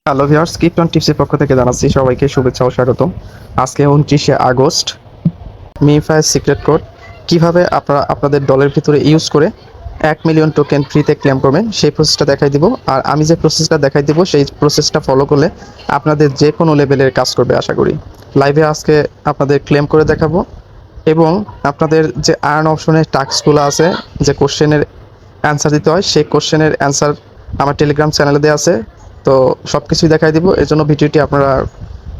Hello viewers, keep on টিপসের পক্ষ থেকে জানাচ্ছি সবাইকে শুভেচ্ছা ও স্বাগতম। আজকে 29শে আগস্ট মিফাই সিক্রেট কোড কিভাবে আপনারা আপনাদের দলের ভিতরে ইউজ করে 1 মিলিয়ন টোকেন ফ্রিতে ক্লেম করবেন সেই প্রসেসটা দেখাই দিব। আর আমি যে প্রসেসটা দেখাই দিব সেই প্রসেসটা ফলো করলে আপনাদের যে কোনো লেভেলের কাজ করবে আশা করি। লাইভে আজকে আপনাদের ক্লেম করে দেখাবো এবং আপনাদের যে আর্ন অপশনের টাস্কগুলো আছে, যে কোশ্চেনের অ্যান্সার দিতে হয়, সেই কোশ্চেনের অ্যান্সার আমার টেলিগ্রাম চ্যানেলে দেওয়া আছে। তো সব কিছুই দেখাই দিব, এর জন্য ভিডিওটি আপনারা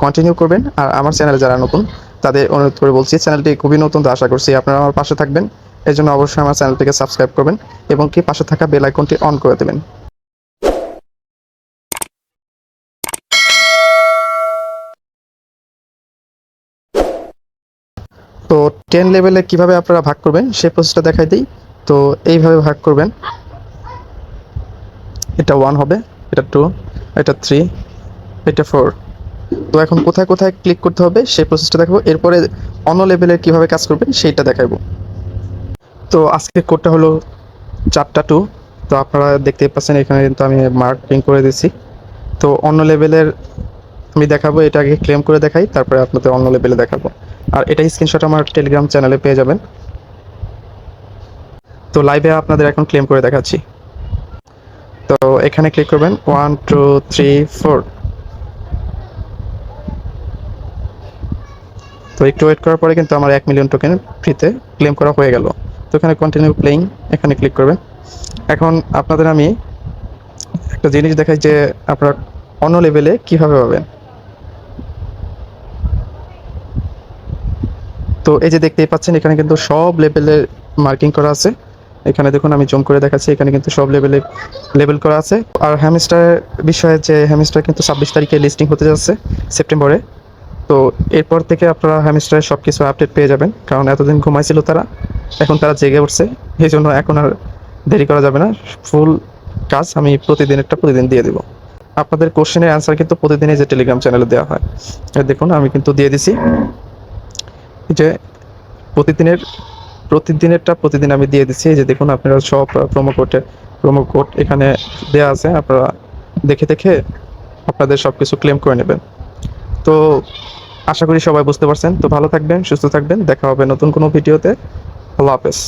কন্টিনিউ করবেন। আর আমার চ্যানেলে যারা নতুন তাদের অনুরোধ করে বলছি, চ্যানেলটি খুবই নতুন, তো আশা করছি আপনারা আমার পাশে থাকবেন। এর জন্য অবশ্যই আমার চ্যানেলটিকে সাবস্ক্রাইব করবেন এবং কি পাশে থাকা বেল আইকনটি অন করে দেবেন। তো 10 লেভেলে কিভাবে আপনারা ভাগ করবেন সেই প্রসেসটা দেখাই দিই। তো এইভাবে ভাগ করবেন, এটা 1 হবে, এটা 2, এটা 3, এটা 4। তো এখন কোথায় কোথায় ক্লিক করতে হবে সেই প্রসেসটা দেখাবো, এরপরে অন্য লেভেলের কিভাবে কাজ করবেন সেইটা দেখাবো। তো আজকে কোডটা হলো 4টা 2। তো আপনারা দেখতেই পাচ্ছেন এখানে কিন্তু আমি মার্কিং করে দিচ্ছি। তো অন্য লেভেলের আমি দেখাবো, এটা আগে ক্লেম করে দেখাই, তারপরে আপনাদের অন্য লেভেলে দেখাবো। আর এটা স্ক্রিনশট আমার টেলিগ্রাম চ্যানেলে পেয়ে যাবেন। তো লাইভে আপনাদের এখন ক্লেম করে দেখাচ্ছি। তো এখানে ক্লিক করবেন 1 2 3 4। তো একটু ওয়েট করার পরে কিন্তু আমার 1 মিলিয়ন টোকেন ফ্রিতে ক্লেম করা হয়ে গেল। তো এখানে কন্টিনিউ প্লেইং, এখানে ক্লিক করবেন। এখন আপনাদের আমি একটা জিনিস দেখাই যে আপনারা অন্য লেভেলে কীভাবে পাবেন। তো এই যে দেখতেই পাচ্ছেন এখানে কিন্তু সব লেভেলের মার্কিং করা আছে। এখানে দেখুন আমি জুম করে দেখাচ্ছি, এখানে কিন্তু সব লেভেল করা আছে। আর হ্যামস্টারের বিষয়ে, যে হ্যামস্টার কিন্তু 26 তারিখে লিস্টিং হতে যাচ্ছে সেপ্টেম্বরে। তো এরপর থেকে আপনারা হ্যামস্টারের সব কিছু আপডেট পেয়ে যাবেন, কারণ এতদিন ঘুমাইছিল তারা, এখন তারা জেগে উঠছে। এই জন্য এখন আর দেরি করা যাবে না, ফুল কাজ আমি প্রতিদিন দিয়ে দেবো। আপনাদের কোশ্চেনের অ্যান্সার কিন্তু প্রতিদিনই যে টেলিগ্রাম চ্যানেলে দেওয়া হয়, দেখুন আমি কিন্তু দিয়ে দিছি যে প্রতিদিনের প্রতিদিনেরটা প্রতিদিন আমি দিয়ে দিচ্ছি। এই যে দেখুন আপনারা সব প্রোমো কোড এখানে দেওয়া আছে, আপনারা দেখে দেখে আপনাদের সব কিছু ক্লেম করে নেবেন। তো আশা করি সবাই বুঝতে পারছেন। তো ভালো থাকবেন, সুস্থ থাকবেন, দেখা হবে নতুন কোনো ভিডিওতে। আল্লাহ হাফেজ।